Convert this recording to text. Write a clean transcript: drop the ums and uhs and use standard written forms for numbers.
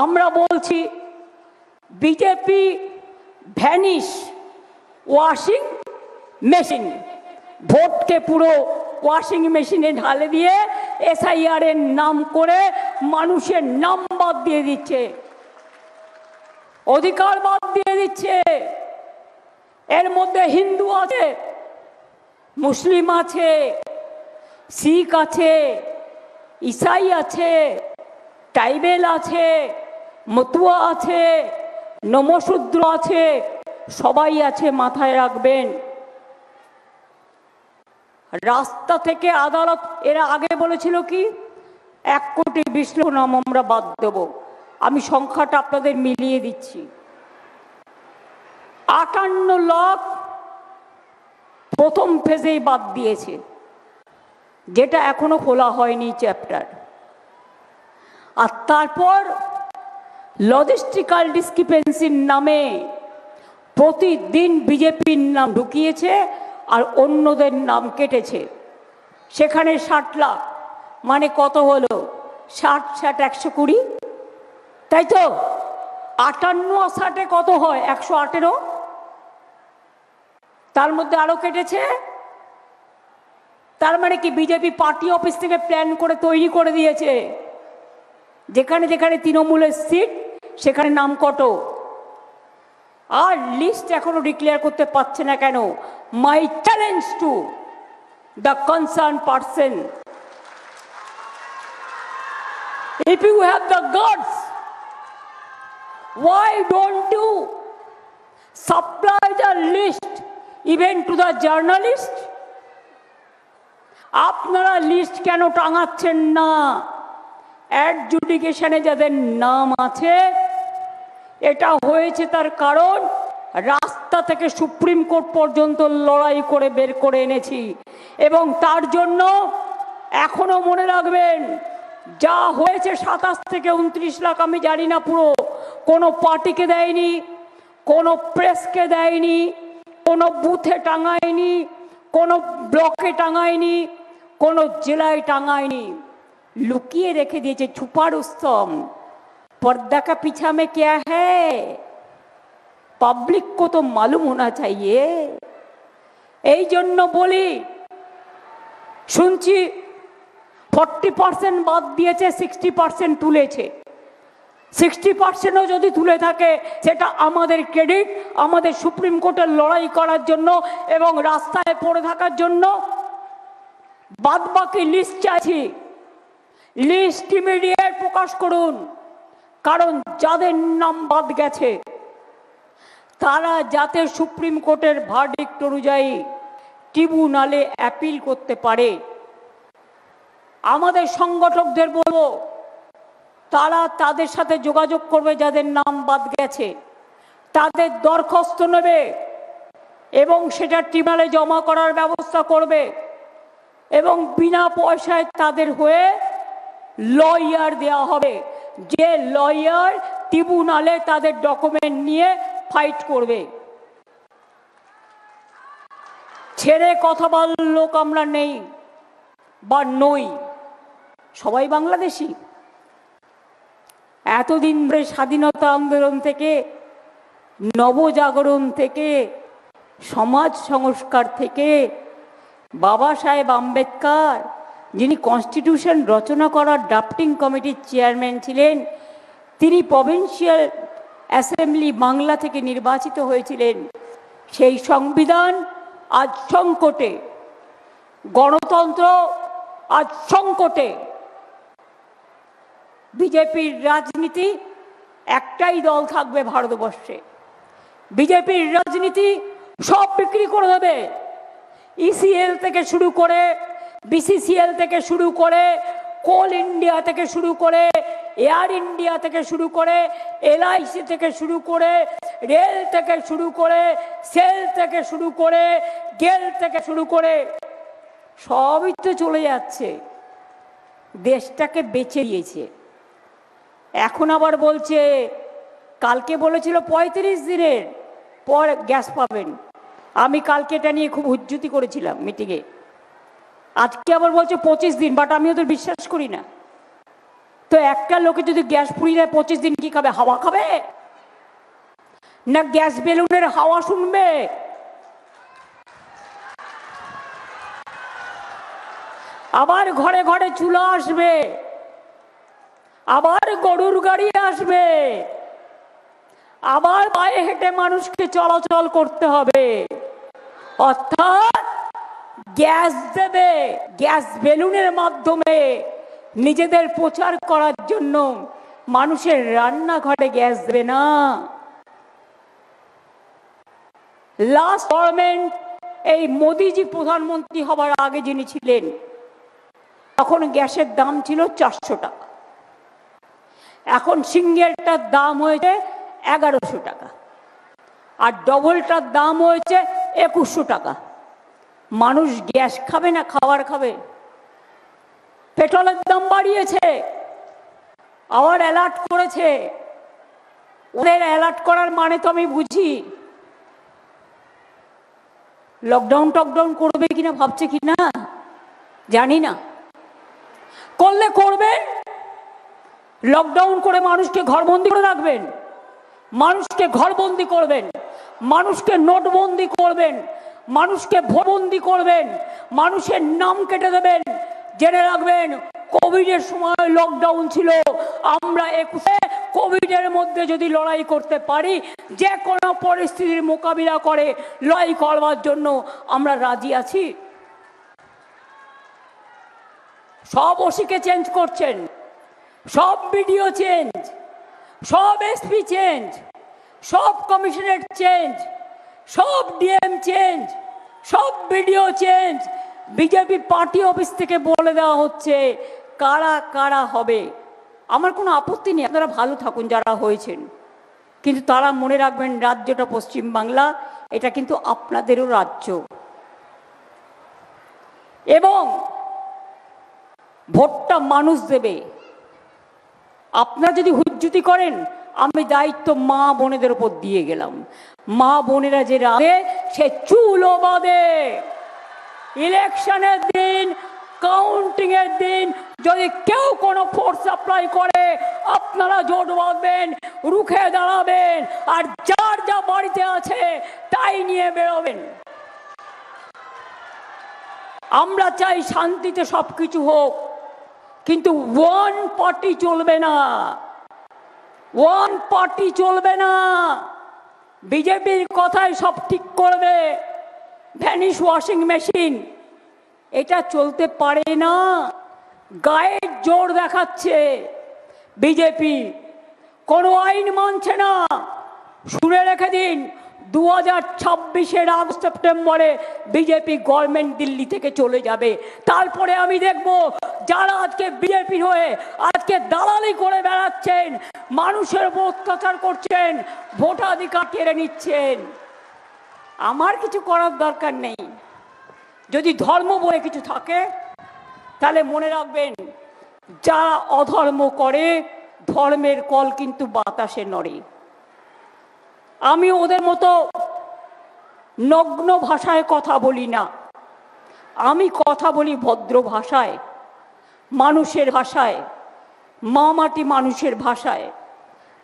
আমরা বলছি BJP vanish washing machine, ভোটকে পুরো ওয়াশিং মেশিনে ঢালে দিয়ে এসআইআর এর নাম করে মানুষের নাম বাদ দিয়ে দিচ্ছে, অধিকার বাদ দিয়ে দিচ্ছে। এর মধ্যে হিন্দু আছে, মুসলিম আছে, শিখ আছে, ইসাই আছে, ট্রাইবেল আছে, মতুয়া আছে, নমশূদ্র আছে, সবাই আছে, মাথায় রাখবেন। রাস্তা থেকে আদালত, এরা আগে বলেছিল কি 1,20,00,000 নাম আমরা বাদ দেব। আমি সংখ্যাটা আপনাদের মিলিয়ে দিচ্ছি। 58 লাখ প্রথম ফেজেই বাদ দিয়েছে, যেটা এখনো খোলা হয়নি চ্যাপ্টার। আর তারপর লজিস্টিক্যাল ডিসক্রিপেন্সির নামে প্রতিদিন বিজেপির নাম ঢুকিয়েছে আর অন্যদের নাম কেটেছে। সেখানে 60 লাখ, মানে কত হলো? 60 × 120, তাই তো? 58 আর 60 কত হয়? 118। তার মধ্যে আরো কেটেছে। তার মানে কি বিজেপি পার্টি অফিস থেকে প্ল্যান করে তৈরি করে দিয়েছে, যেখানে যেখানে তৃণমূলের সিট সেখানে নাম কত। আর লিস্ট এখনো ডিক্লেয়ার করতে পারছে না কেন? My challenge to the concern person, if you have the guts, why don't you supply the list even to the journalist? আপনারা লিস্ট কেন টাঙাচ্ছেন না? অ্যাডজুডিকেশনে যাদের নাম আছে, এটা হয়েছে তার কারণ রাস্তা থেকে সুপ্রিম কোর্ট পর্যন্ত লড়াই করে বের করে এনেছি। এবং তার জন্য এখনো মনে রাখবেন, যা হয়েছে 27 থেকে 29 লাখ, আমি জানি না পুরো, কোনো পার্টিকে দেয়নি, কোনো প্রেসকে দেয়নি, কোনো বুথে টাঙায়নি, কোনো ব্লকে টাঙায়নি, কোনো জেলায় টাঙায়নি, লুকিয়ে রেখে দিয়েছে। छुपा रुस्तम, पर्दा का पीछा में क्या है, पब्लिक को तो मालूम होना चाहिए। এই জন্য বলি, শুনছি 40% বাদ দিয়েছে, 60% তুলেছে। 60%ও যদি তুলে থাকে সেটা আমাদের ক্রেডিট, আমাদের সুপ্রিম কোর্টের লড়াই করার জন্য এবং রাস্তায় পড়ে থাকার জন্য। বাদ বাকি লিস্ট চাইছি, লিস্ট ইমিডিয়েট প্রকাশ করুন। কারণ যাদের নাম বাদ গেছে তারা যাতে সুপ্রিম কোর্টের ভার্ডিক্ট অনুযায়ী ট্রিব্যুনালে অ্যাপিল করতে পারে। আমাদের সংগঠকদের বলবো, তারা তাদের সাথে যোগাযোগ করবে যাদের নাম বাদ গেছে, তাদের দরখাস্ত নেবে এবং সেটা ট্রিব্যুনালে জমা করার ব্যবস্থা করবে এবং বিনা পয়সায় তাদের হয়ে লয়ার দেওয়া হবে, যে লয়ার ট্রিব্যুনালে তাদের ডকুমেন্ট নিয়ে ফাইট করবে। ছেড়ে কথা বলার লোক আমরা নেই বা নই, সবাই বাংলাদেশি। এতদিন ধরে স্বাধীনতা আন্দোলন থেকে, নবজাগরণ থেকে, সমাজ সংস্কার থেকে বাবা সাহেব আম্বেদকর, যিনি কনস্টিটিউশন রচনা করার ড্রাফটিং কমিটির চেয়ারম্যান ছিলেন, তিনি প্রভিন্সিয়াল অ্যাসেম্বলি বাংলা থেকে নির্বাচিত হয়েছিলেন। সেই সংবিধান আজ সংকটে, গণতন্ত্র আজ সংকটে। বিজেপির রাজনীতি, একটাই দল থাকবে ভারতবর্ষে, বিজেপির রাজনীতি সব বিক্রি করে দেবে। ইসিএল থেকে শুরু করে, বিসিসিএল থেকে শুরু করে, কোল ইন্ডিয়া থেকে শুরু করে, এয়ার ইন্ডিয়া থেকে শুরু করে, এলআইসি থেকে শুরু করে, রেল থেকে শুরু করে, সেল থেকে শুরু করে, গেল থেকে শুরু করে, সবই তো চলে যাচ্ছে। দেশটাকে বেঁচে দিয়েছে। এখন আবার বলছে, কালকে বলেছিল 35 দিনের পর গ্যাস পাবেন। আমি কালকে এটা নিয়ে খুব হুজ্জুতি করেছিলাম মিটিংয়ে। আজকে আবার বলছে 25 দিন, বাট আমি ওদের বিশ্বাস করি না। তো একটা লোকে যদি গ্যাস পুড়িয়ে দেয় 25 দিন কি খাবে? হাওয়া খাবে না গ্যাস বেলুনের হাওয়া শুনবে? আবার ঘরে ঘরে চুলা আসবে, আবার গরুর গাড়ি আসবে, আবার পায়ে হেঁটে মানুষকে চলাচল করতে হবে। অর্থাৎ গ্যাস দেবে, গ্যাস বেলুনের মাধ্যমে নিজেদের প্রচার করার জন্য মানুষের রান্নাঘরে গ্যাস দেবে না। লাস্ট গভর্নমেন্ট, এই মোদিজি প্রধানমন্ত্রী হবার আগে যিনি ছিলেন, তখন গ্যাসের দাম ছিল 400 টাকা, এখন সিঙ্গেলটার দাম হয়েছে 1100 টাকা, আর ডবলটার দাম হয়েছে 2100 টাকা। মানুষ গ্যাস খাবে না খাবার খাবে? পেট্রোলের দাম বাড়িয়েছে, আবার অ্যালার্ট করেছে। ওদের অ্যালার্ট করার মানে তো আমি বুঝি, লকডাউন টকডাউন করবে কিনা ভাবছে কিনা জানি না, করলে করবেন। লকডাউন করে মানুষকে ঘরবন্দি করে রাখবেন, মানুষকে ঘরবন্দি করবেন, মানুষকে নোটবন্দি করবেন, মানুষকে ভোটবন্দি করবেন, মানুষের নাম কেটে দেবেন। জেনে রাখবেন, কোভিডের সময় লকডাউন ছিল, আমরা 21-এ কোভিডের মধ্যে যদি লড়াই করতে পারি, যে কোনো পরিস্থিতির মোকাবিলা করে লড়াই করবার জন্য আমরা রাজি আছি। সব ওসিকে চেঞ্জ করছেন, সব বিডিও চেঞ্জ, সব এসপি চেঞ্জ, সব কমিশনারেট চেঞ্জ, সব ডিএম চেঞ্জ, সব BDO change. BJP party office থেকে বলে দেওয়া হচ্ছে কারা কারা হবে। আমার কোনো আপত্তি নেই, আপনারা ভালো থাকুন যারা হয়েছেন, কিন্তু তারা মনে রাখবেন রাজ্যটা পশ্চিমবাংলা, এটা কিন্তু আপনাদেরও রাজ্য। এবং ভোটটা মানুষ দেবে। আপনারা যদি হুজ্জুতি করেন, আমি দায়িত্ব মা বোনেদের উপর দিয়ে গেলাম। মা বোনেরা যে রাবে সে চুলও বাঁধে। ইলেকশনের দিন, কাউন্টিং এর দিন যদি কেউ কোনো ফোর্স সাপ্লাই করে, আপনারা জোট বাঁধবেন, রুখে দাঁড়াবেন, আর যার যা বাড়িতে আছে তাই নিয়ে বেরোবেন। আমরা চাই শান্তিতে সবকিছু হোক, কিন্তু ওয়ান পার্টি চলবে না, ওয়ান পার্টি চলবে না। বিজেপির কথায় সব ঠিক করবে, ভ্যানিশ ওয়াশিং মেশিন, এটা চলতে পারে না। গায়ের জোর দেখাচ্ছে বিজেপি, কোনো আইন মানছে না। শুনে রেখে দিন, 2026-এর আগস্ট সেপ্টেম্বরে বিজেপি গভর্নমেন্ট দিল্লি থেকে চলে যাবে। তারপরে আমি দেখব যারা আজকে বিজেপির হয়ে আজকে দালালি করে বেড়াচ্ছেন, মানুষের উপর অত্যাচার করছেন, ভোটাধিকার কেড়ে নিচ্ছেন, আমার কিছু করার দরকার নেই। যদি ধর্ম বলে কিছু থাকে তাহলে মনে রাখবেন, যারা অধর্ম করে ধর্মের কল কিন্তু বাতাসে নড়ে। আমি ওদের মতো নগ্ন ভাষায় কথা বলি না, আমি কথা বলি ভদ্র ভাষায়, মানুষের ভাষায়, মা মাটি মানুষের ভাষায়।